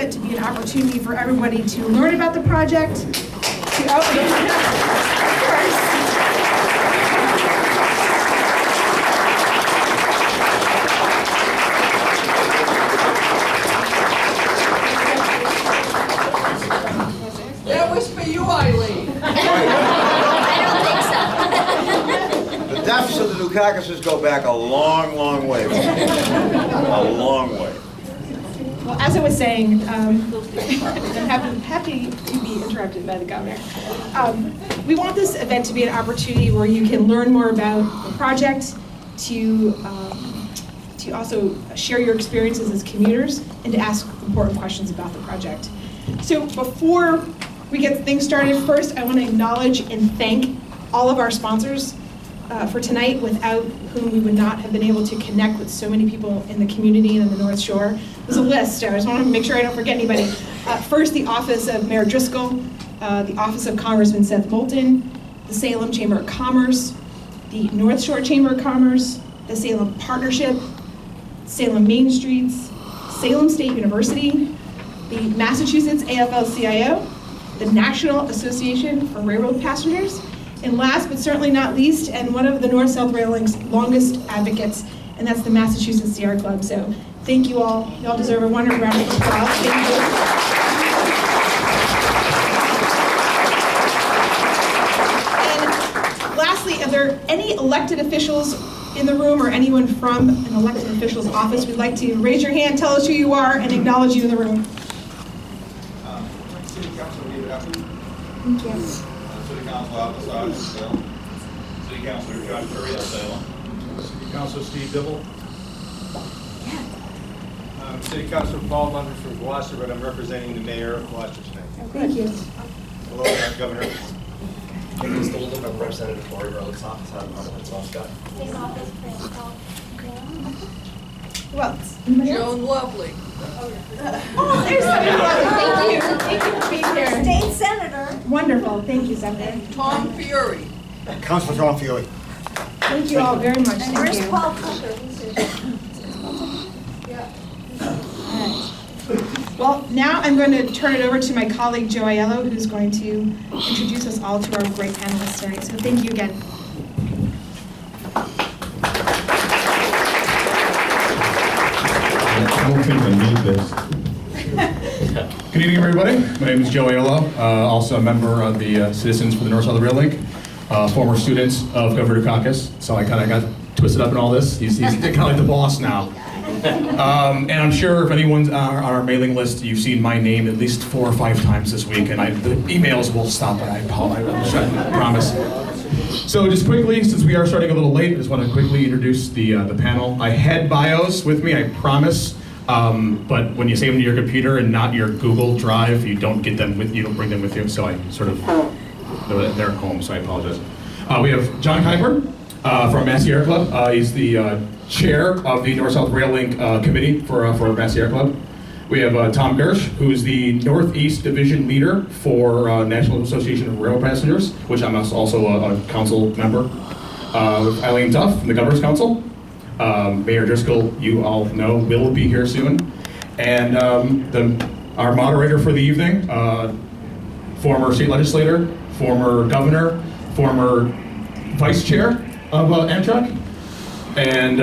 event to be an opportunity for everybody to learn about the project, to That was for you, Eileen. The deaths of the Dukakis go back a long, long way. A long way. Well, as I was saying, I'm happy to be interrupted by the governor. We want this event to be an opportunity where you can learn more about the project, to also share your experiences as commuters, and to ask important questions about the project. So before we get things started, first I want to acknowledge and thank all of our sponsors for tonight, without whom we would not have been able to connect with so many people in the community and in the North Shore. There's a list. I just want to make sure I don't forget anybody. First, the Office of Mayor Driscoll, the Office of Congressman Seth Moulton, the Salem Chamber of Commerce, the North Shore Chamber of Commerce, the Salem Partnership, Salem Main Streets, Salem State University, the Massachusetts AFL-CIO, the National Association for Railroad Passengers, and last but certainly not least, and one of the North-South Rail Link's longest advocates, and that's the Massachusetts Sierra Club. So thank you all. You all deserve a wonderful round of applause. Thank you. And lastly, are there any elected officials in the room, or anyone from an elected official's office? We'd like to raise your hand, tell us who you are, and acknowledge you in the room. City Council David Apple. Thank you. City Council Office Audrey Salem. City Councilor John Curry of Salem. City Councilor Steve Dibble. City Councilor Paul Munder from Gloucester, but I'm representing the mayor of Gloucester tonight. Thank you. Hello, Governor. Nicholas Golden, I'm representative for Rail office. I'm Scott. Same office principal. Who else? Joan Lovely. Oh, there's somebody. Thank you. Thank you for being here. State senator. Wonderful. Thank you, Senator. Tom Fury. Councilor Tom Fiore. Thank you all very much. And Thank where's you. Paul Tucker? He's here. Well, now I'm going to turn it over to my colleague Joe Aiello, who's going to introduce us all to our great panelists tonight. So thank you again. I don't think I need this. Good evening, everybody. My name is Joe Aiello, also a member of the Citizens for the North-South Rail Link, former students of Governor Dukakis. So I kind of got twisted up in all this. He's kind of like the boss now. And I'm sure if anyone's on our mailing list, you've seen my name at least 4 or 5 times this week, and the emails will stop, but I apologize, I promise. So just quickly, since we are starting a little late, I just want to quickly introduce the panel. I had bios with me, I promise, but when you save them to your computer and not your Google Drive, you don't get them with you, don't bring them with you, so I sort of, they're at home, so I apologize. We have John Kuiper from Mass Sierra Club. He's the chair of the North-South Rail Link committee for Mass Sierra Club. We have Tom Gersh, who's the Northeast Division leader for National Association of Rail Passengers, which I'm also a council member. Eileen Duff from the Governor's Council. Mayor Driscoll, you all know, will be here soon. And our moderator for the evening, former state legislator, former governor, former vice chair of Amtrak, and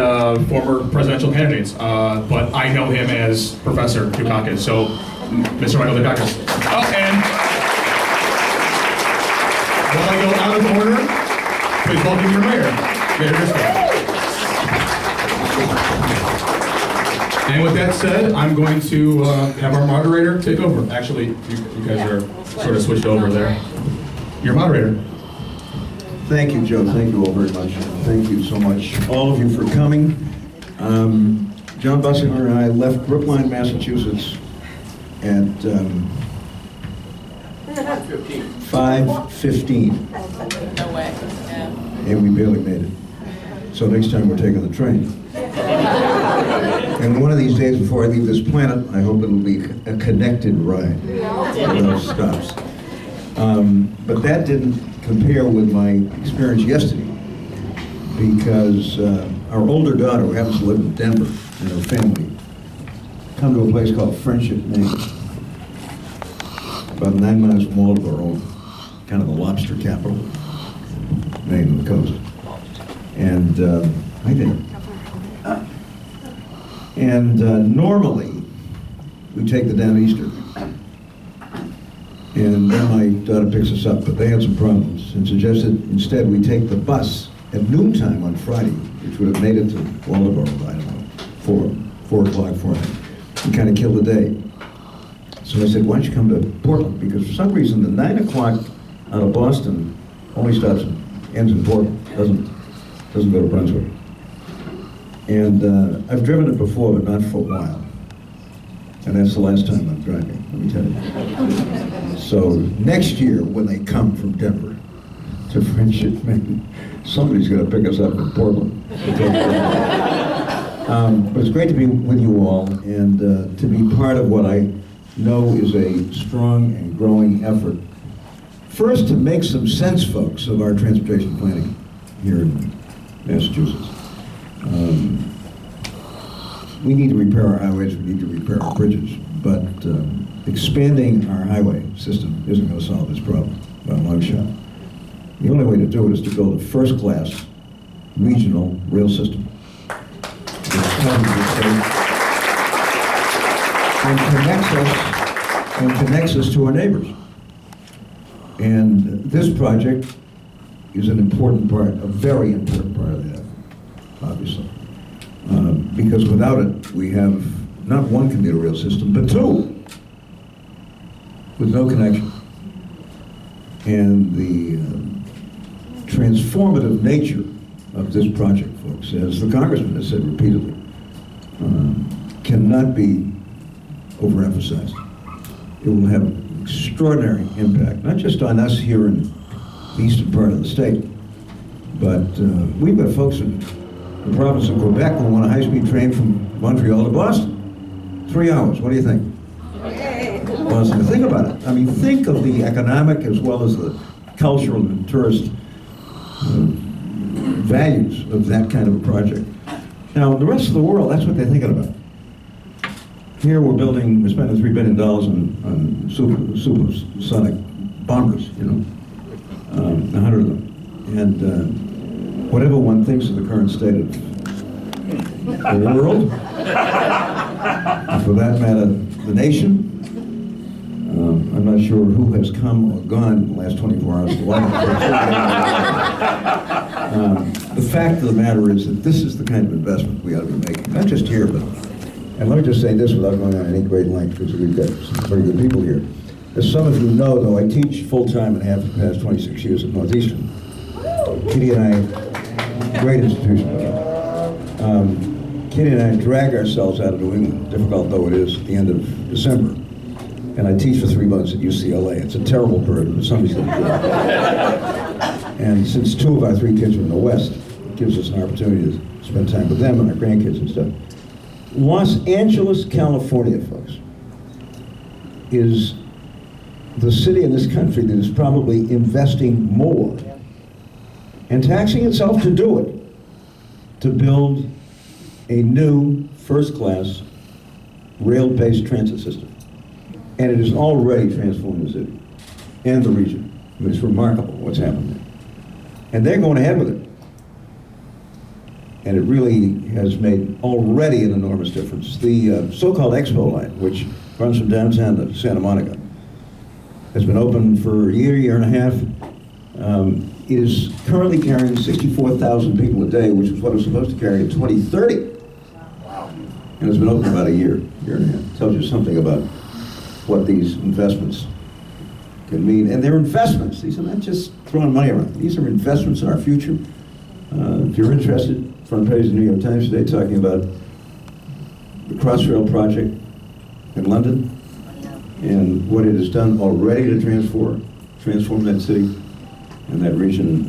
former presidential candidates, but I know him as Professor Dukakis, so Mr. Michael Dukakis. Oh, and while I go out of order, please welcome your mayor, Mayor Driscoll. And with that said, I'm going to have our moderator take over. Actually, you guys are sort of switched over there. Your moderator. Thank you, Joe. Thank you all very much. Thank you so much, all of you, for coming. John Bussinger and I left Brookline, Massachusetts at 5:15. No way. Yeah. And we barely made it. So next time we're taking the train. And one of these days before I leave this planet, I hope it'll be a connected ride. Without stops. But that didn't compare with my experience yesterday, because our older daughter, who happens to live in Denver, and her family, come to a place called Friendship, Maine. about 9 miles from Waldeboro, kind of the lobster capital, Maine, the coast. And I did. And normally, we take the down Easter. And then my daughter picks us up, but they had some problems and suggested instead we take the bus at noontime on Friday, which would have made it to Waldeboro, I don't know, 4 o'clock, 4, and kind of kill the day. So I said, why don't you come to Portland? Because for some reason, the 9 o'clock out of Boston only ends in Portland, doesn't go to Brunswick. And I've driven it before, but not for a while. And that's the last time I'm driving, let me tell you. So next year, when they come from Denver to Friendship, Maine, somebody's gonna pick us up in Portland. But it's great to be with you all and to be part of what I know is a strong and growing effort. First, to make some sense, folks, of our transportation planning here in Massachusetts. We need to repair our highways, we need to repair our bridges, but expanding our highway system isn't going to solve this problem by a long shot. The only way to do it is to build a first-class regional rail system and connects us to our neighbors. And this project is an important part, a very important part of that, obviously. Because without it, we have not one commuter rail system, but 2, with no connection. And the transformative nature of this project, folks, as the Congressman has said repeatedly, cannot be overemphasized. It will have an extraordinary impact, not just on us here in the eastern part of the state, but we've got folks in the province of Quebec who want a high-speed train from Montreal to Boston. 3 hours, what do you think? Boston, think about it. I mean, think of the economic as well as the cultural and tourist values of that kind of a project. Now, the rest of the world, that's what they're thinking about. Here we're spending $3 billion on supersonic bombers, 100 of them. And whatever one thinks of the current state of the world, and for that matter, the nation, I'm not sure who has come or gone in the last 24 hours. The fact of the matter is that this is the kind of investment we ought to be making, not just here, but, and let me just say this without going on any great length, because we've got some very good people here. As some of you know, though, I teach full-time and have for the past 26 years at Northeastern. Kitty and I, great institution. Kitty and I drag ourselves out of New England, difficult though it is, at the end of December. And I teach for 3 months at UCLA. It's a terrible burden, but somebody's going to do it. And since 2 of our 3 kids are in the West, it gives us an opportunity to spend time with them and our grandkids and stuff. Los Angeles, California, folks, is the city in this country that is probably investing more and taxing itself to do it, to build a new first-class rail-based transit system. And it is already transforming the city and the region. I mean, it's remarkable what's happened there. And they're going ahead with it. And it really has made already an enormous difference. The so-called Expo line, which runs from downtown to Santa Monica, has been open for a year and a half. It is currently carrying 64,000 people a day, which is what it was supposed to carry in 2030. And it's been open about a year and a half. Tells you something about what these investments can mean. And they're investments. These are not just throwing money around. These are investments in our future. If you're interested, front page of the New York Times today talking about the Crossrail project in London and what it has done already to transform that city and that region.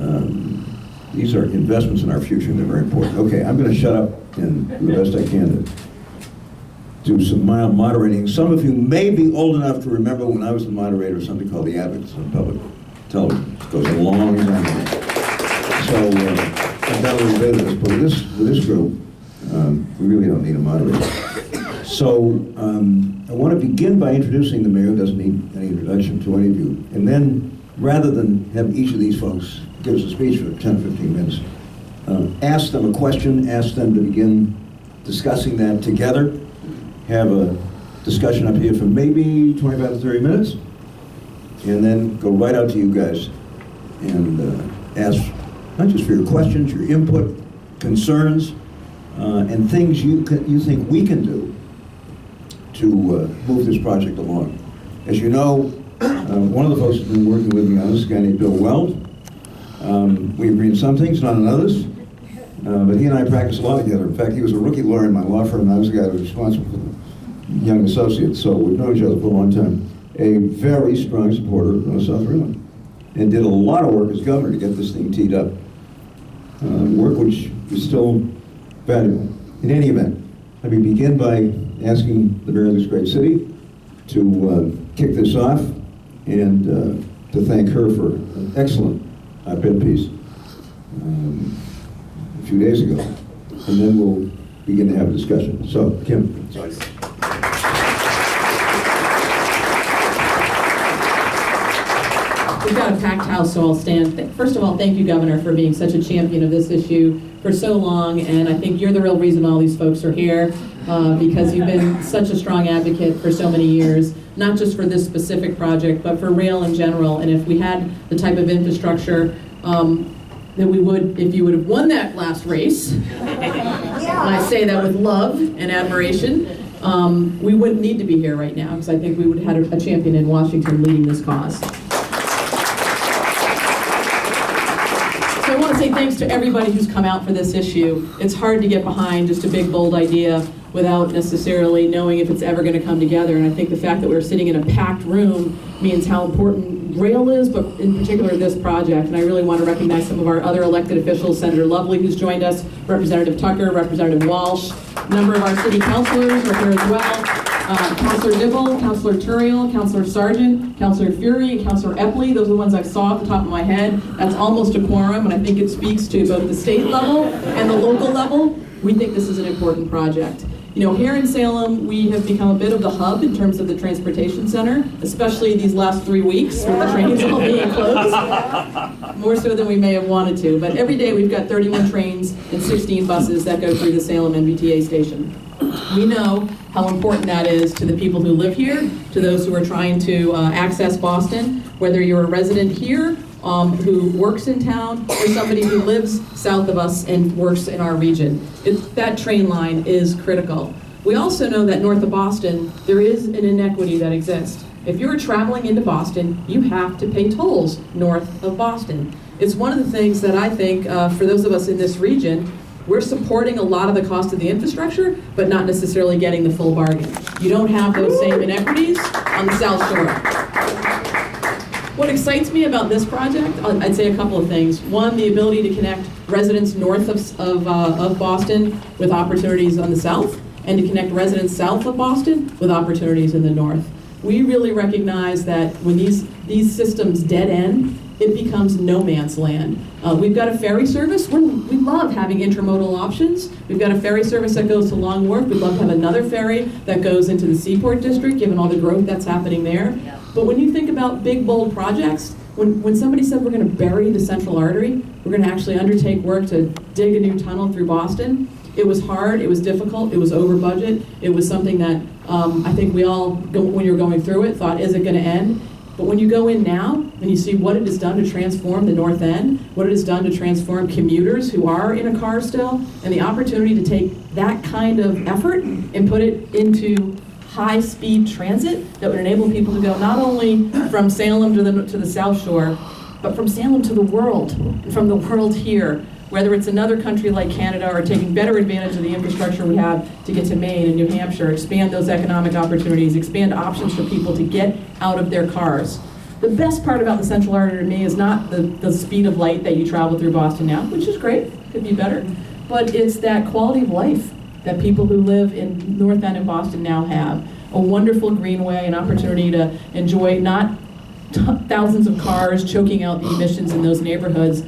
These are investments in our future and they're very important. Okay, I'm going to shut up and do the best I can to do some mild moderating. Some of you may be old enough to remember when I was the moderator of something called the Advocates on Public Television. It goes a long time ago. So I've got a little bit of this, but with this group, we really don't need a moderator. So I want to begin by introducing the mayor, who doesn't need any introduction to any of you. And then, rather than have each of these folks give us a speech for 10 or 15 minutes, ask them a question, ask them to begin discussing that together, have a discussion up here for maybe 25 to 30 minutes, and then go right out to you guys and ask not just for your questions, your input, concerns, and things you think we can do to move this project along. As you know, one of the folks who's been working with me on this, a guy named Bill Weld. We agree on some things, not on others, but he and I practiced a lot together. In fact, he was a rookie lawyer in my law firm, and I was the guy who was responsible for the young associates, so we've known each other for a long time. A very strong supporter of North South Railroad, and did a lot of work as governor to get this thing teed up. Work which is still valuable. In any event, let me begin by asking the mayor of this great city to kick this off and to thank her for an excellent op-ed piece a few days ago. And then we'll begin to have a discussion. So, Kim. We've got a packed house, so I'll stand. First of all, thank you, Governor, for being such a champion of this issue for so long, and I think you're the real reason all these folks are here, because you've been such a strong advocate for so many years, not just for this specific project, but for rail in general. And if we had the type of infrastructure that we would, if you would have won that last race, and I say that with love and admiration, we wouldn't need to be here right now, because I think we would have had a champion in Washington leading this cause. So I want to say thanks to everybody who's come out for this issue. It's hard to get behind just a big, bold idea without necessarily knowing if it's ever going to come together. And I think the fact that we're sitting in a packed room means how important rail is, but in particular this project. And I really want to recognize some of our other elected officials, Senator Lovely, who's joined us, Representative Tucker, Representative Walsh, a number of our city councilors are here as well. Councilor Dibble, Councilor Turiel, Councilor Sargent, Councilor Fury, and Councilor Epley. Those are the ones I saw at the top of my head. That's almost a quorum, and I think it speaks to both the state level and the local level. We think this is an important project. You know, here in Salem, we have become a bit of the hub in terms of the transportation center, especially these last 3 weeks with the trains all being closed, more so than we may have wanted to. But every day we've got 31 trains and 16 buses that go through the Salem MBTA station. We know how important that is to the people who live here, to those who are trying to access Boston, whether you're a resident here who works in town or somebody who lives south of us and works in our region. That train line is critical. We also know that north of Boston, there is an inequity that exists. If you're traveling into Boston, you have to pay tolls north of Boston. It's one of the things that I think, for those of us in this region, we're supporting a lot of the cost of the infrastructure, but not necessarily getting the full bargain. You don't have those same inequities on the South Shore. What excites me about this project, I'd say a couple of things. One, the ability to connect residents north of Boston with opportunities on the south, and to connect residents south of Boston with opportunities in the north. We really recognize that when these systems dead end, it becomes no man's land. We've got a ferry service. We love having intermodal options. We've got a ferry service that goes to Long Wharf. We'd love to have another ferry that goes into the Seaport District, given all the growth that's happening there. But when you think about big, bold projects, when somebody said we're going to bury the Central Artery, we're going to actually undertake work to dig a new tunnel through Boston, it was hard, it was difficult, it was over budget. It was something that I think we all, when you were going through it, thought, is it going to end? But when you go in now and you see what it has done to transform the North End, what it has done to transform commuters who are in a car still, and the opportunity to take that kind of effort and put it into high-speed transit that would enable people to go not only from Salem to the South Shore, but from Salem to the world, and from the world here, whether it's another country like Canada or taking better advantage of the infrastructure we have to get to Maine and New Hampshire, expand those economic opportunities, expand options for people to get out of their cars. The best part about the Central Artery to me is not the speed of light that you travel through Boston now, which is great, could be better, but it's that quality of life that people who live in North End and Boston now have. A wonderful greenway, an opportunity to enjoy not thousands of cars choking out the emissions in those neighborhoods,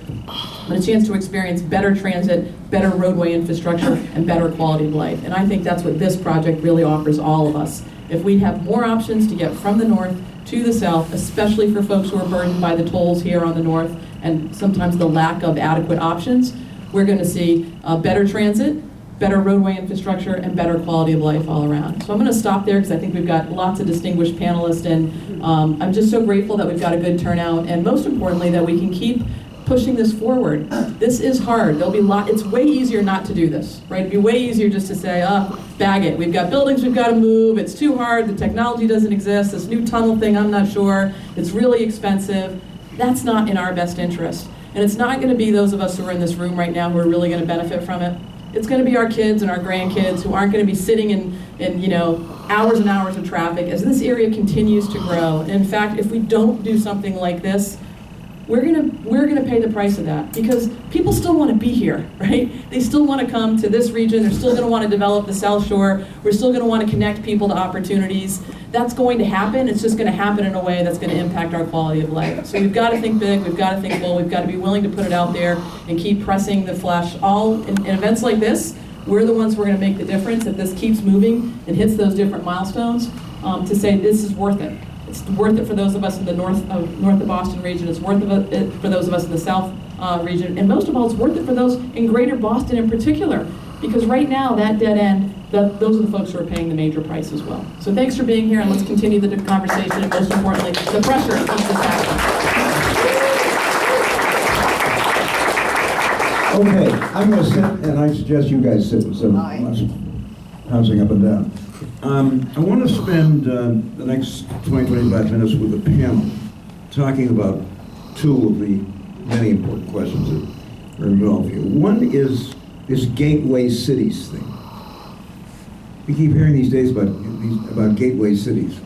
but a chance to experience better transit, better roadway infrastructure, and better quality of life. And I think that's what this project really offers all of us. If we have more options to get from the north to the south, especially for folks who are burdened by the tolls here on the north and sometimes the lack of adequate options, we're going to see better transit, better roadway infrastructure, and better quality of life all around. So I'm going to stop there because I think we've got lots of distinguished panelists, and I'm just so grateful that we've got a good turnout, and most importantly that we can keep pushing this forward. This is hard. There'll be it's way easier not to do this, right? It'd be way easier just to say, bag it. We've got buildings we've got to move. It's too hard. The technology doesn't exist. This new tunnel thing, I'm not sure. It's really expensive. That's not in our best interest. And it's not going to be those of us who are in this room right now who are really going to benefit from it. It's going to be our kids and our grandkids who aren't going to be sitting in hours and hours of traffic as this area continues to grow. And in fact, if we don't do something like this, we're gonna pay the price of that, because people still want to be here, right? They still want to come to this region. They're still going to want to develop the South Shore. We're still going to want to connect people to opportunities. That's going to happen. It's just going to happen in a way that's going to impact our quality of life. So we've got to think big. We've got to think bold. We've got to be willing to put it out there and keep pressing the flesh. All in events like this, we're the ones who are going to make the difference. If this keeps moving and hits those different milestones, to say this is worth it. It's worth it for those of us in the north of Boston region. It's worth it for those of us in the south region. And most of all, it's worth it for those in greater Boston in particular. Because right now, that dead end, those are the folks who are paying the major price as well. So thanks for being here, and let's continue the conversation, and most importantly, the pressure to keep this happening. Okay, I'm going to sit, and I suggest you guys sit instead of bouncing up and down. I want to spend the next 20-25 minutes with a panel talking about two of the many important questions that are involved here. One is this gateway cities thing. We keep hearing these days about gateway cities.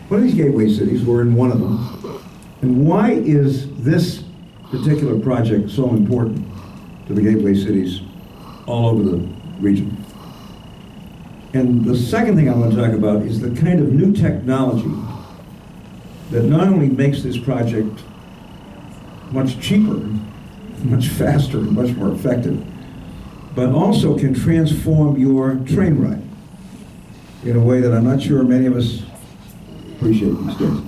What are these gateway cities? We're in one of them. And why is this particular project so important to the gateway cities all over the region? And the second thing I want to talk about is the kind of new technology that not only makes this project much cheaper, much faster, and much more effective, but also can transform your train ride in a way that I'm not sure many of us appreciate these days.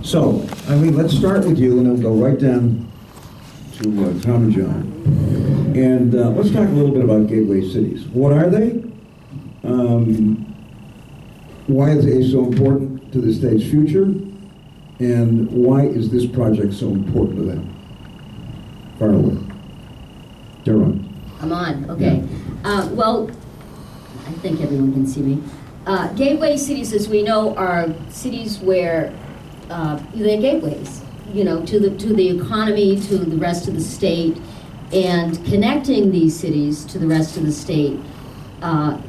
So, Eileen, let's start with you, and then we'll go right down to Tom and John. And let's talk a little bit about gateway cities. What are they? Why is it so important to the state's future? And why is this project so important to them? Far away. Daron. I'm on, okay. Well, I think everyone can see me. Gateway cities, as we know, are cities where they're gateways, to the economy, to the rest of the state, and connecting these cities to the rest of the state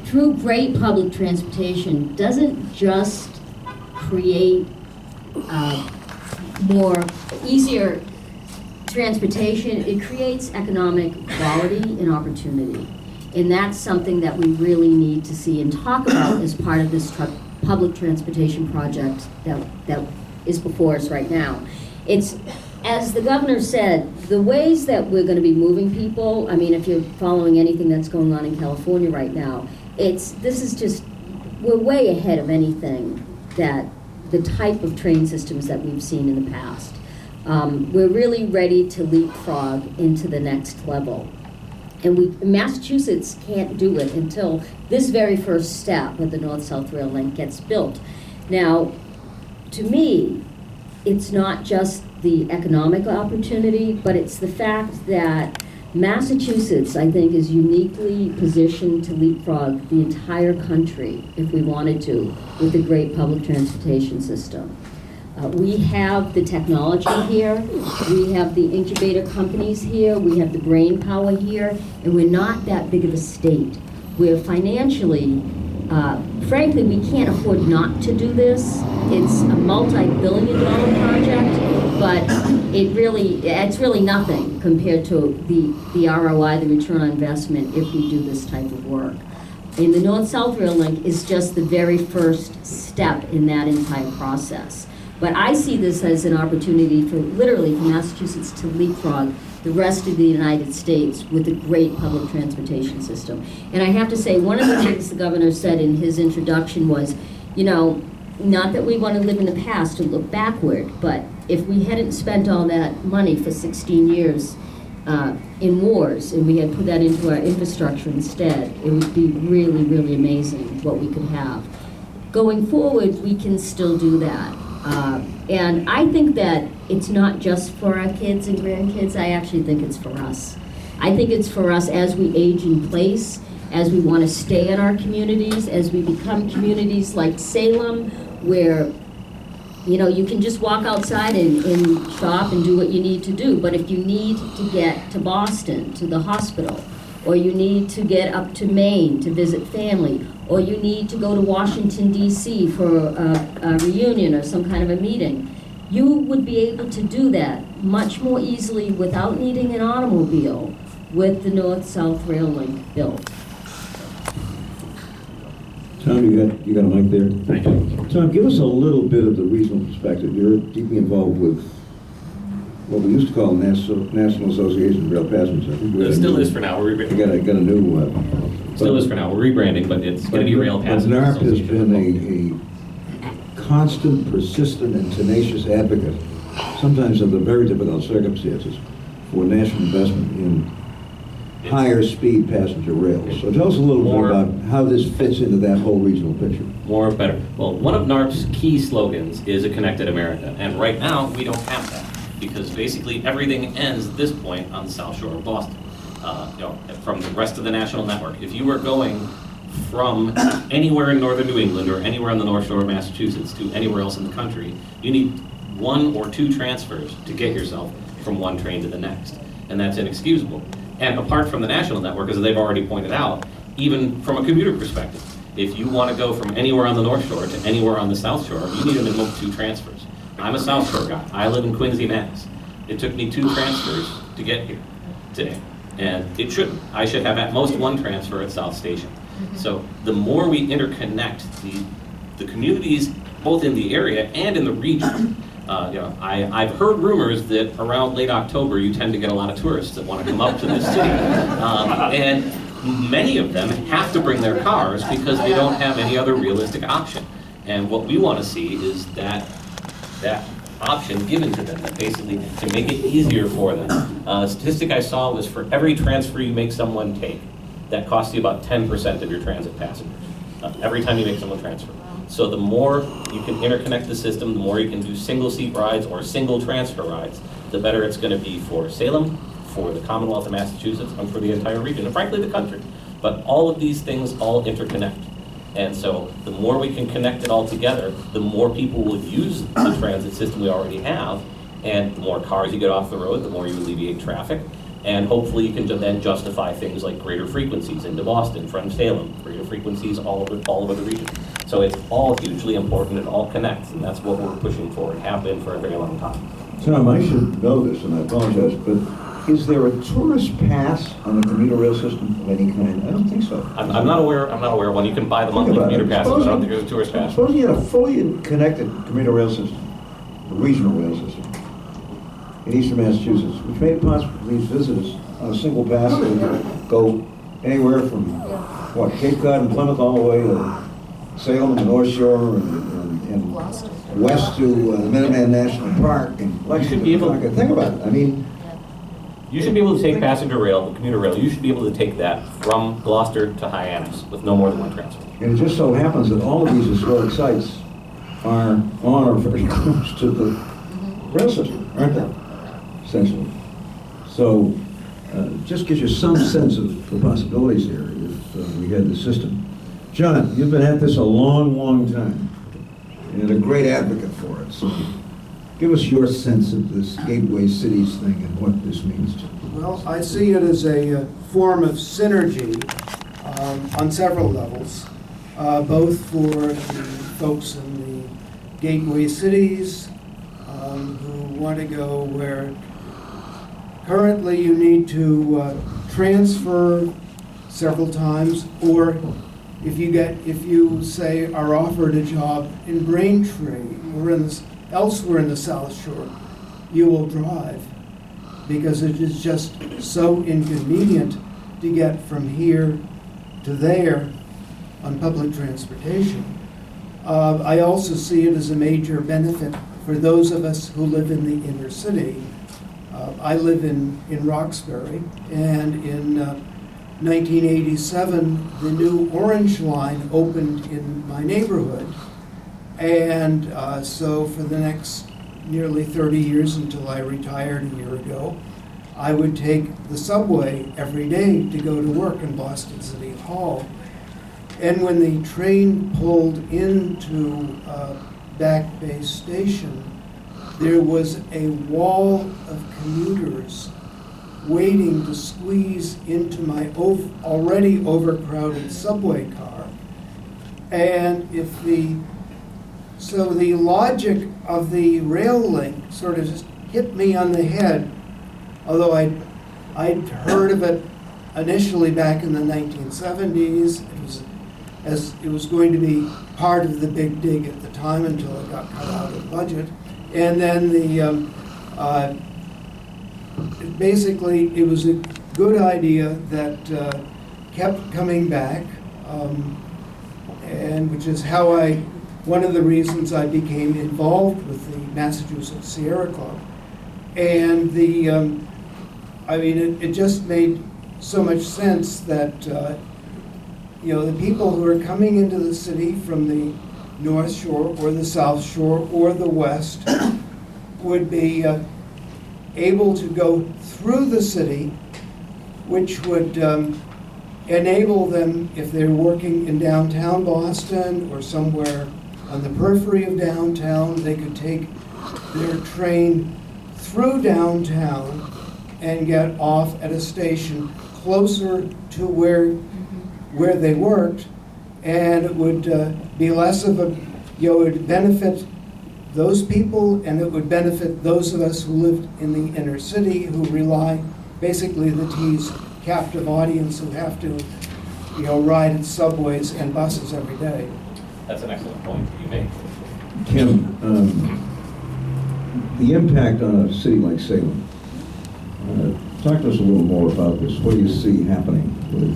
through great public transportation doesn't just create easier transportation, it creates economic quality and opportunity. And that's something that we really need to see and talk about as part of this public transportation project that is before us right now. It's, as the governor said, the ways that we're going to be moving people, I mean, if you're following anything that's going on in California right now, we're way ahead of anything that the type of train systems that we've seen in the past. We're really ready to leapfrog into the next level. And Massachusetts can't do it until this very first step with the North-South Rail Link gets built. Now, to me, it's not just the economic opportunity, but it's the fact that Massachusetts, I think, is uniquely positioned to leapfrog the entire country, if we wanted to, with a great public transportation system. We have the technology here, we have the incubator companies here, we have the brain power here, and we're not that big of a state. We're financially, frankly, we can't afford not to do this. It's a multi-billion-dollar project, but it's really nothing compared to the ROI, the return on investment, if we do this type of work. And the North-South Rail Link is just the very first step in that entire process. But I see this as an opportunity for, literally, for Massachusetts to leapfrog the rest of the United States with a great public transportation system. And I have to say, one of the things the governor said in his introduction was, you know, not that we want to live in the past and look backward, but if we hadn't spent all that money for 16 years in wars, and we had put that into our infrastructure instead, it would be really, really amazing what we could have. Going forward, we can still do that. And I think that it's not just for our kids and grandkids, I actually think it's for us. I think it's for us as we age in place, as we want to stay in our communities, as we become communities like Salem, where, you know, you can just walk outside and shop and do what you need to do. But if you need to get to Boston, to the hospital, or you need to get up to Maine to visit family, or you need to go to Washington, D.C. for a reunion or some kind of a meeting, you would be able to do that much more easily without needing an automobile with the North-South Rail Link built. Tom, you got a mic there? I do. Tom, give us a little bit of the regional perspective. You're deeply involved with what we used to call the National Association of Rail Passengers. I think we It got a still new- is for now. We're We rebranding. got a new. Still is for now. We're rebranding, but it's going to be Rail But Passengers NARP has Association. been a constant, persistent, and tenacious advocate, sometimes under very difficult circumstances, for national investment in higher speed passenger rails. So tell us a little More- bit about how this fits into that whole regional picture. More better. Well, one of NARP's key slogans is a connected America, and right now we don't have that because basically everything ends at this point on the South Shore of Boston. You know, from the rest of the national network. If you were going from anywhere in northern New England or anywhere on the North Shore of Massachusetts to anywhere else in the country, you need 1 or 2 transfers to get yourself from one train to the next, and that's inexcusable. And apart from the national network, as they've already pointed out, even from a commuter perspective, if you want to go from anywhere on the North Shore to anywhere on the South Shore, you need a minimum of 2 transfers. I'm a South Shore guy. I live in Quincy, Mass. It took me 2 transfers to get here today. And it shouldn't. I should have at most 1 transfer at South Station. So the more we interconnect the communities, both in the area and in the region, you know, I've heard rumors that around late October you tend to get a lot of tourists that want to come up to this city. And many of them have to bring their cars because they don't have any other realistic option. And what we want to see is that option given to them, that basically to make it easier for them. A statistic I saw was for every transfer you make someone take, that costs you about 10% of your transit passengers, every time you make someone transfer. So the more you can interconnect the system, the more you can do single seat rides or single transfer rides, the better it's going to be for Salem, for the Commonwealth of Massachusetts, and for the entire region, and frankly the country. But all of these things all interconnect. And so the more we can connect it all together, the more people will use the transit system we already have, and the more cars you get off the road, the more you alleviate traffic, and hopefully you can then justify things like greater frequencies into Boston from Salem, greater frequencies all over the region. So it's all hugely important, it all connects, and that's what we're pushing for and have been for a very long time. Tom, I should know this, and I apologize, but is there a tourist pass on the commuter rail system of any kind? I don't think so. I'm not aware of one. You can buy the monthly Think about commuter it. passes, but I don't think there's a tourist pass. Suppose you had a fully connected commuter rail system, a regional rail system, in eastern Massachusetts, which made it possible for these visitors on a single pass to go anywhere from, Cape Cod and Plymouth all the way to Salem and the North Shore and west to the Minuteman National Park and Lexington. be able- Think about it. I mean, You should be able to take passenger rail, the commuter rail, you should be able to take that from Gloucester to Hyannis with no more than 1 transfer. and it just so happens that all of these historic sites are on or very close to the rail system, aren't they? Essentially. So, just gives you some sense of the possibilities here if we had the system. John, you've been at this a long, long time, and a great advocate for it. So, give us your sense of this gateway cities thing and what this means to you. Well, I see it as a form of synergy on several levels, both for the folks in the gateway cities who want to go where currently you need to transfer several times or if you say are offered a job in Braintree or elsewhere in the South Shore, you will drive, because it is just so inconvenient to get from here to there on public transportation. I also see it as a major benefit for those of us who live in the inner city. I live in Roxbury, and in 1987, the new Orange Line opened in my neighborhood. And so for the next nearly 30 years, until I retired a year ago, I would take the subway every day to go to work in Boston City Hall. And when the train pulled into Back Bay Station, there was a wall of commuters waiting to squeeze into my already overcrowded subway car. And so the logic of the rail link sort of just hit me on the head, although I'd heard of it initially back in the 1970s. It was going to be part of the big dig at the time until it got cut out of the budget. And then basically it was a good idea that kept coming back, and which is how one of the reasons I became involved with the Massachusetts Sierra Club. And it just made so much sense that the people who are coming into the city from the North Shore or the South Shore or the West would be able to go through the city, which would enable them, if they're working in downtown Boston or somewhere on the periphery of downtown, they could take their train through downtown and get off at a station closer to where they worked, and it would be less of it would benefit those people, and it would benefit those of us who lived in the inner city, who rely, basically the T's captive audience, who have to ride in subways and buses every day. That's an excellent point that you make. Kim, the impact on a city like Salem. Talk to us a little more about this. What do you see happening with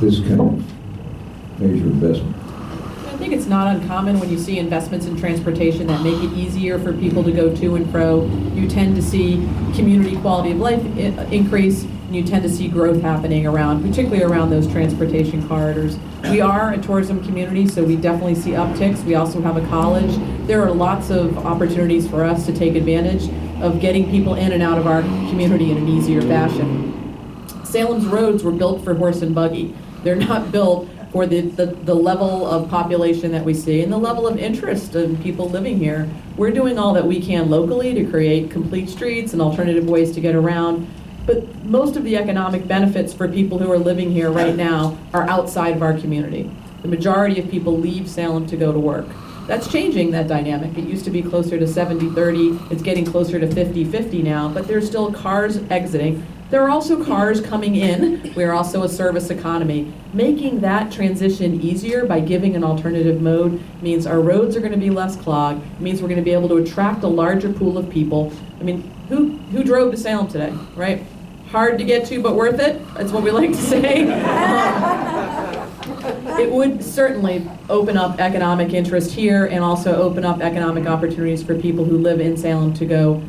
this kind of major investment? I think it's not uncommon when you see investments in transportation that make it easier for people to go to and fro. You tend to see community quality of life increase, and you tend to see growth happening particularly around those transportation corridors. We are a tourism community, so we definitely see upticks. We also have a college. There are lots of opportunities for us to take advantage of getting people in and out of our community in an easier fashion. Salem's roads were built for horse and buggy. They're not built for the level of population that we see and the level of interest in people living here. We're doing all that we can locally to create complete streets and alternative ways to get around. But most of the economic benefits for people who are living here right now are outside of our community. The majority of people leave Salem to go to work. That's changing that dynamic. It used to be closer to 70-30. It's getting closer to 50-50 now, but there's still cars exiting. There are also cars coming in. We're also a service economy. Making that transition easier by giving an alternative mode means our roads are going to be less clogged. It means we're going to be able to attract a larger pool of people. I mean, who drove to Salem today, right? Hard to get to, but worth it. That's what we like to say. It would certainly open up economic interest here and also open up economic opportunities for people who live in Salem to go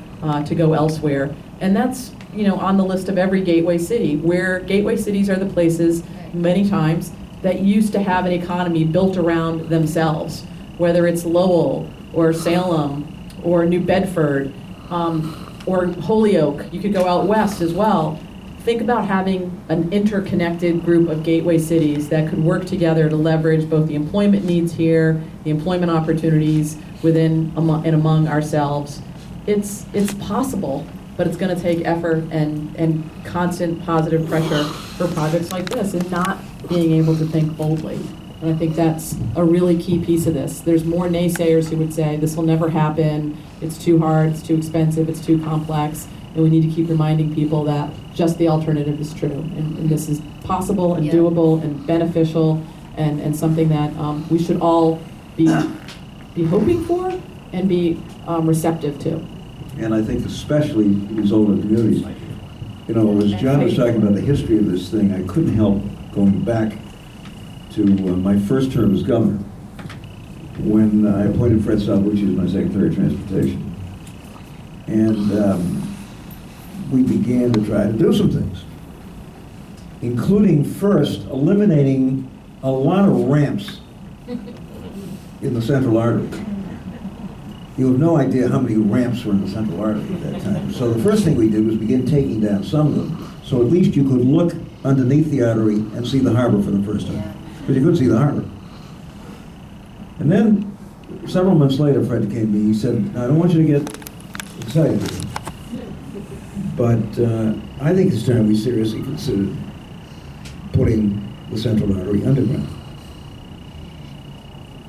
elsewhere. And that's on the list of every gateway city, where gateway cities are the places many times that used to have an economy built around themselves, whether it's Lowell or Salem or New Bedford or Holyoke. You could go out west as well. Think about having an interconnected group of gateway cities that could work together to leverage both the employment needs here, the employment opportunities within and among ourselves. It's possible, but it's going to take effort and constant positive pressure for projects like this and not being able to think boldly. And I think that's a really key piece of this. There's more naysayers who would say this will never happen, it's too hard, it's too expensive, it's too complex. And we need to keep reminding people that just the alternative is true. And this is possible and doable and beneficial and something that we should all be hoping for and be receptive to. And I think especially these older communities. You know, as John was talking about the history of this thing, I couldn't help going back to my first term as governor, when I appointed Fred Salvucci as my Secretary of Transportation. And we began to try to do some things, including first eliminating a lot of ramps in the central artery. You have no idea how many ramps were in the central artery at that time. So the first thing we did was begin taking down some of them, so at least you could look underneath the artery and see the harbor for the first time, because you couldn't see the harbor. And then, several months later, Fred came to me, he said, I don't want you to get excited, but I think it's time we seriously consider putting the central artery underground.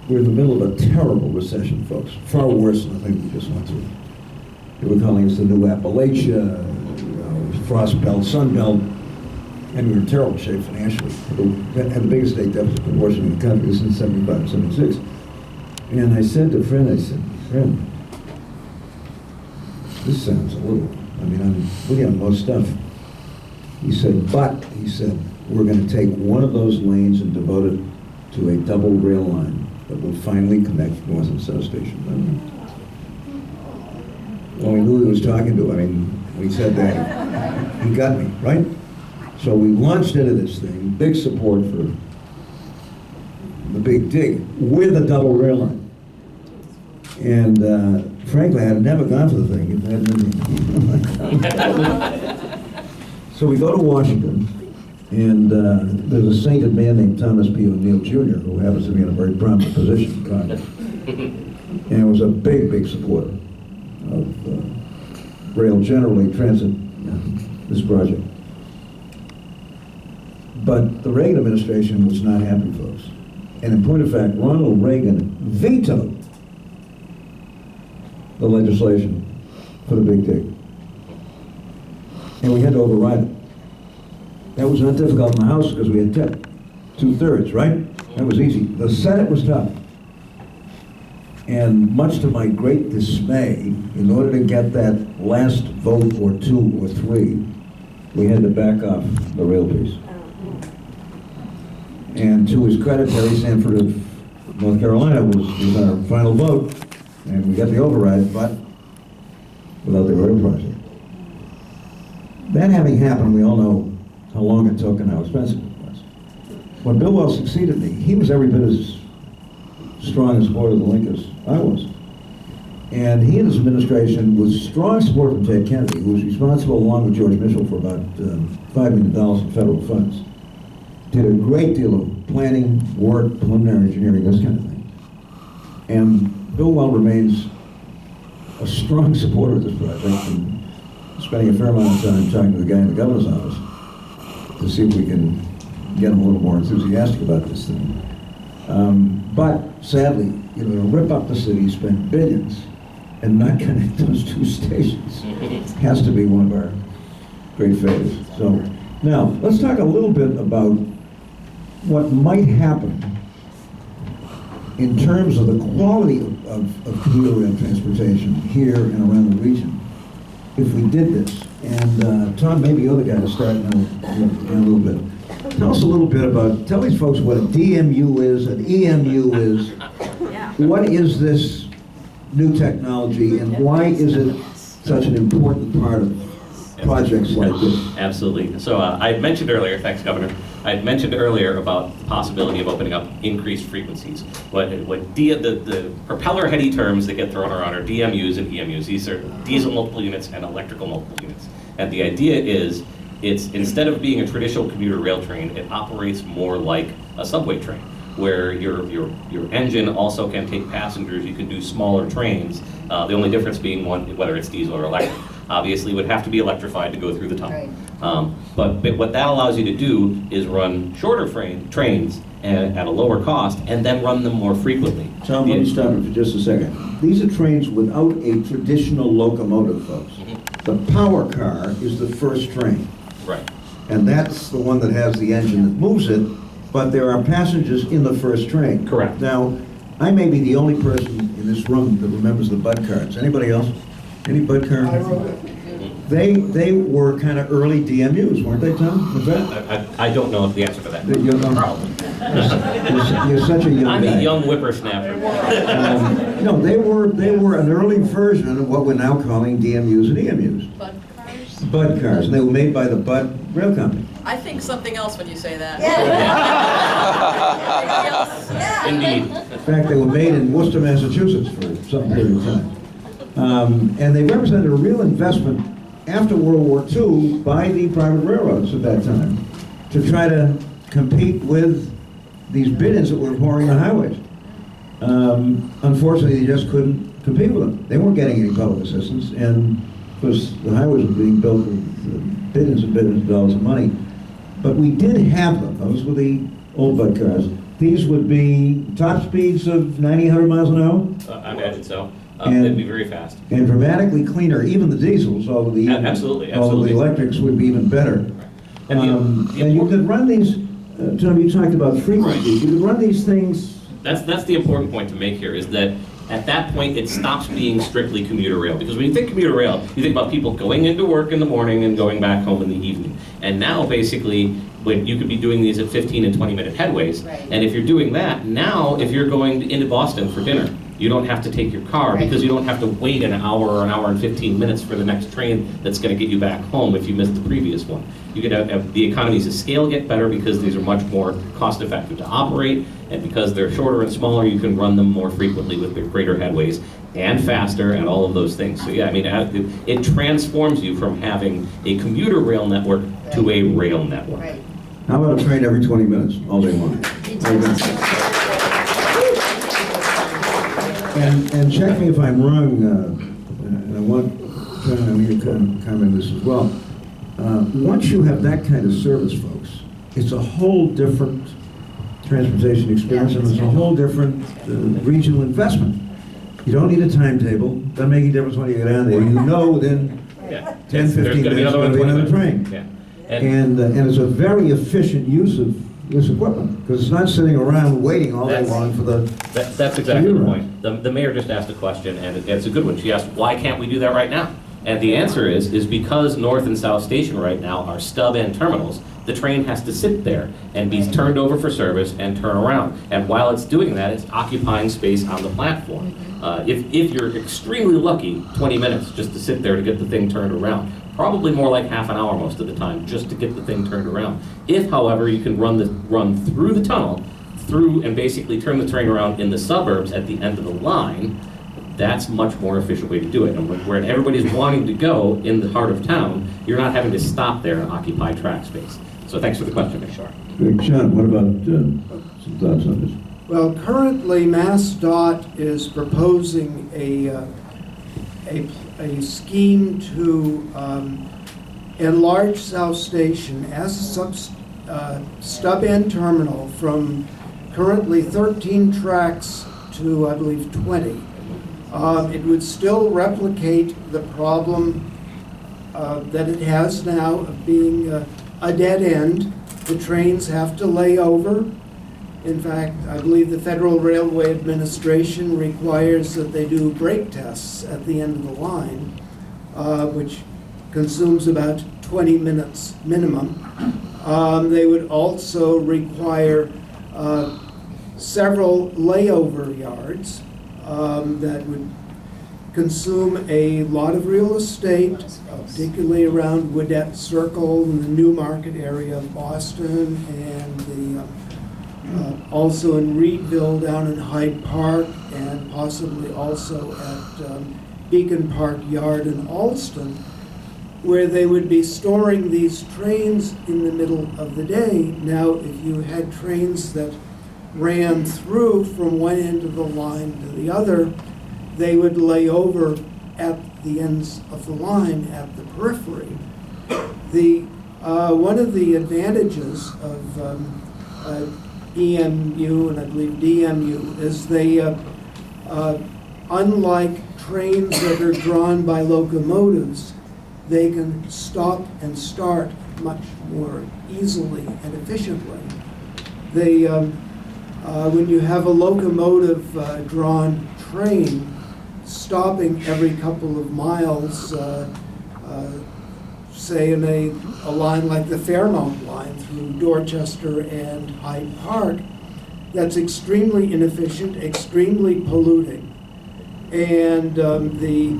We're in the middle of a terrible recession, folks, far worse than the thing we just went through. They were calling us the new Appalachia, Frost Belt, Sun Belt, and we were in terrible shape financially. We had the biggest state deficit proportion in the country since 75, 76. And I said to Fred, Fred, this sounds a little, I'm with you on most stuff. He said, we're going to take one of those lanes and devote it to a double rail line that will finally connect North and South Station. Well, we knew who he was talking to. When he said that, he got me, right? So we launched into this thing, big support for the big dig with a double rail line. And frankly, I had never gone for the thing if it hadn't been. So we go to Washington, and there's a sainted man named Thomas P. O'Neill Jr., who happens to be in a very prominent position in Congress, and was a big, big supporter of rail generally, transit, this project. But the Reagan administration was not happy, folks. And in point of fact, Ronald Reagan vetoed the legislation for the big dig. And we had to override it. That was not difficult in the House because we had 2/3, right? That was easy. The Senate was tough. And much to my great dismay, in order to get that last vote or 2 or 3, we had to back off the rail piece. And to his credit, Terry Sanford of North Carolina was our final vote, and we got the override, but without the rail project. That having happened, we all know how long it took and how expensive it was. When Bill Wells succeeded me, he was every bit as strong a supporter of the link as I was. And he and his administration, with strong support from Ted Kennedy, who was responsible along with George Mitchell for about $5 million in federal funds, did a great deal of planning, work, preliminary engineering, this kind of thing. And Bill Well remains a strong supporter of this project, and spending a fair amount of time talking to the guy in the governor's office to see if we can get him a little more enthusiastic about this thing. But sadly, to rip up the city, spend billions, and not connect those 2 stations has to be one of our great failures. So now, let's talk a little bit about what might happen in terms of the quality of commuter rail transportation here and around the region if we did this. And Tom, maybe you're the guy to start in a little bit. Tell us a little bit about, tell these folks what a DMU is, an EMU is. What is this new technology, and why is it such an important part of projects like this? Absolutely. So I had mentioned earlier, thanks Governor, I had mentioned earlier about the possibility of opening up increased frequencies. The propeller heady terms that get thrown around are DMUs and EMUs. These are diesel multiple units and electrical multiple units. And the idea is, it's instead of being a traditional commuter rail train, it operates more like a subway train, where your engine also can take passengers. You can do smaller trains. The only difference being whether it's diesel or electric. Obviously, it would have to be electrified to go through the tunnel. But what that allows you to do is run shorter trains at a lower cost, and then run them more frequently. Tom, let me stop you for just a second. These are trains without a traditional locomotive, folks. The power car is the first train. Right. And that's the one that has the engine that moves it, but there are passengers in the first train. Correct. Now, I may be the only person in this room that remembers the Bud cards. Anybody else? Any Bud cards? I wrote it. They were kind of early DMUs, weren't they, Tom? Was that? I don't know the answer to that. You're, Probably. you're such a young I'm guy. a young whippersnapper. No, they were an early version of what we're now calling DMUs and EMUs. Bud cars? Bud cars, and they were made by the Bud Rail Company. I think something else when you say that. Indeed. In fact, they were made in Worcester, Massachusetts for some period of time. And they represented a real investment after World War II by the private railroads at that time to try to compete with these bid-ins that were pouring the highways. Unfortunately, they just couldn't compete with them. They weren't getting any public assistance, and of course, the highways were being built with billions and billions of dollars of money. But we did have them. Those were the old Bud cars. These would be top speeds of 90, 100 miles an hour. I imagine so. And- They'd be very fast. And dramatically cleaner, even the diesels, although the Absolutely, although absolutely. the electrics would be even better. And And you could run these, Tom, you talked about frequencies. You could run these things. That's the important point to make here, is that at that point, it stops being strictly commuter rail. Because when you think commuter rail, you think about people going into work in the morning and going back home in the evening. And now, basically, when you could be doing these at 15 and 20-minute headways. Right. And if you're doing that, now, if you're going into Boston for dinner, you don't have to take your car, Right. because you don't have to wait an hour or an hour and 15 minutes for the next train that's going to get you back home if you missed the previous one. You could have the economies of scale get better because these are much more cost effective to operate, and because they're shorter and smaller, you can run them more frequently with their greater headways and faster and all of those things. So yeah, I mean, it transforms you from having a commuter rail network to a rail network. Right. How about a train every 20 minutes, all day long? And check me if I'm wrong, and I want you to comment on this as well. Once you have that kind of service, folks, it's a whole different transportation experience, and it's a whole different regional investment. You don't need a timetable. Doesn't make any difference when you get down there. You know within Yeah. 10, 15 There's gonna be minutes, another one there'll be in 20 another minutes. train. Yeah. And it's a very efficient use of this equipment, because it's not sitting around waiting all day That's- long for the... That's exactly the You're point. The mayor just asked a question, and it's a good one. She asked, why can't we do that right now? And the answer is because North and South Station right now are stub end terminals, the train has to sit there and be turned over for service and turn around. And while it's doing that, it's occupying space on the platform. If you're extremely lucky, 20 minutes just to sit there to get the thing turned around. Probably more like half an hour most of the time just to get the thing turned around. If, however, you can run through the tunnel, through and basically turn the train around in the suburbs at the end of the line, that's a much more efficient way to do it. And where everybody's wanting to go in the heart of town, you're not having to stop there and occupy track space. So thanks for the question, Mr. John, what about some thoughts on this? Well, currently, MassDOT is proposing a scheme to enlarge South Station as a stub-end terminal from currently 13 tracks to, I believe, 20. It would still replicate the problem that it has now of being a dead end. The trains have to lay over. In fact, I believe the Federal Railway Administration requires that they do brake tests at the end of the line, which consumes about 20 minutes minimum. They would also require several layover yards that would consume a lot of real estate, particularly around Woodette Circle and the Newmarket area of Boston, and also in Reedville down in Hyde Park, and possibly also at Beacon Park Yard in Alston, where they would be storing these trains in the middle of the day. Now, if you had trains that ran through from one end of the line to the other, they would lay over at the ends of the line at the periphery. One of the advantages of EMU and I believe DMU is they, unlike trains that are drawn by locomotives, they can stop and start much more easily and efficiently. They, when you have a locomotive drawn train stopping every couple of miles, say in a line like the Fairmount line through Dorchester and Hyde Park, that's extremely inefficient, extremely polluting. And the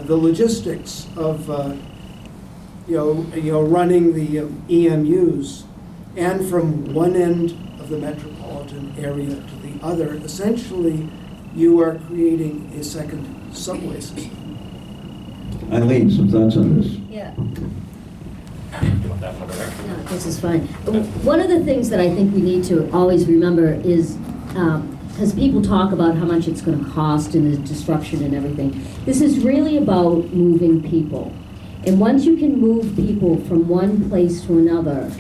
logistics of running the EMUs and from one end of the metropolitan area to the other, essentially you are creating a second subway system. Eileen, some thoughts on this? Yeah. No, this is fine. One of the things that I think we need to always remember is, because people talk about how much it's going to cost and the disruption and everything, this is really about moving people. And once you can move people from one place to another,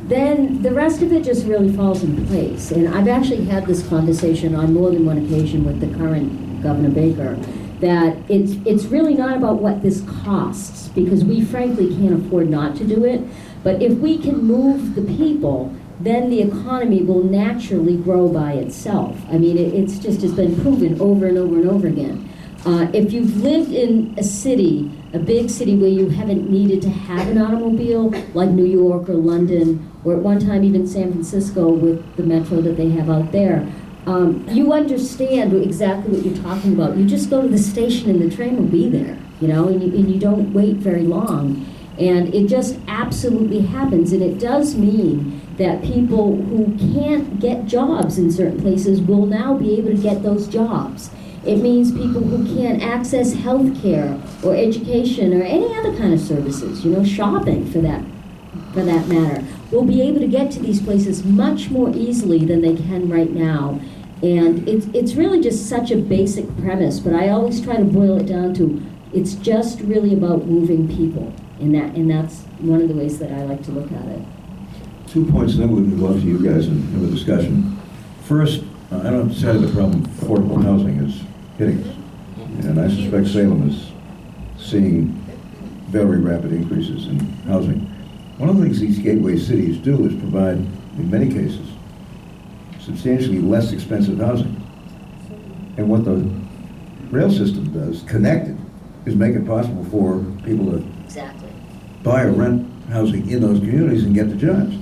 then the rest of it just really falls in place. And I've actually had this conversation on more than one occasion with the current Governor Baker, that it's really not about what this costs, because we frankly can't afford not to do it. But if we can move the people, then the economy will naturally grow by itself. I mean, it's been proven over and over and over again. If you've lived in a city, a big city where you haven't needed to have an automobile, like New York or London, or at one time even San Francisco with the metro that they have out there, you understand exactly what you're talking about. You just go to the station and the train will be there, and you don't wait very long. And it just absolutely happens. And it does mean that people who can't get jobs in certain places will now be able to get those jobs. It means people who can't access health care or education or any other kind of services, shopping for that matter, will be able to get to these places much more easily than they can right now. And it's really just such a basic premise, but I always try to boil it down to, it's just really about moving people. And that's one of the ways that I like to look at it. 2 points, and then we'll move on to you guys and have a discussion. First, I don't say the problem affordable housing is hitting us. And I suspect Salem is seeing very rapid increases in housing. One of the things these gateway cities do is provide, in many cases, substantially less expensive housing. And what the rail system does, connected, is make it possible for people to Exactly. buy or rent housing in those communities and get the jobs.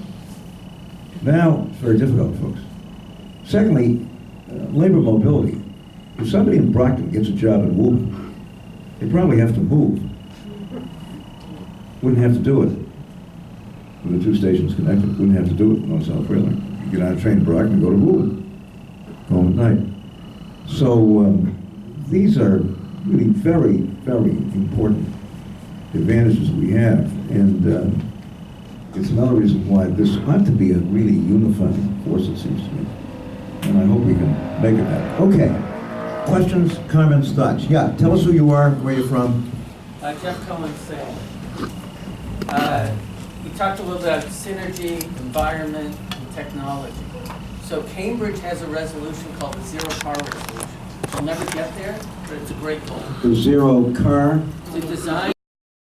Now, it's very difficult, folks. Secondly, labor mobility. If somebody in Brockton gets a job in Woburn, they probably have to move. Wouldn't have to do it with the two stations connected. Wouldn't have to do it with North-South Rail Link. You get on a train to Brockton and go to Woburn, home at night. So these are really very, very important advantages we have, and it's another reason why this ought to be a really unifying force, it seems to me. And I hope we can make it that. Okay. Questions, comments, thoughts? Yeah, tell us who you are, where you're from. Jeff Cohen, Salem. We talked a little about synergy, environment, and technology. So Cambridge has a resolution called the Zero Car Resolution. We'll never get there, but it's a great goal. The zero car? To design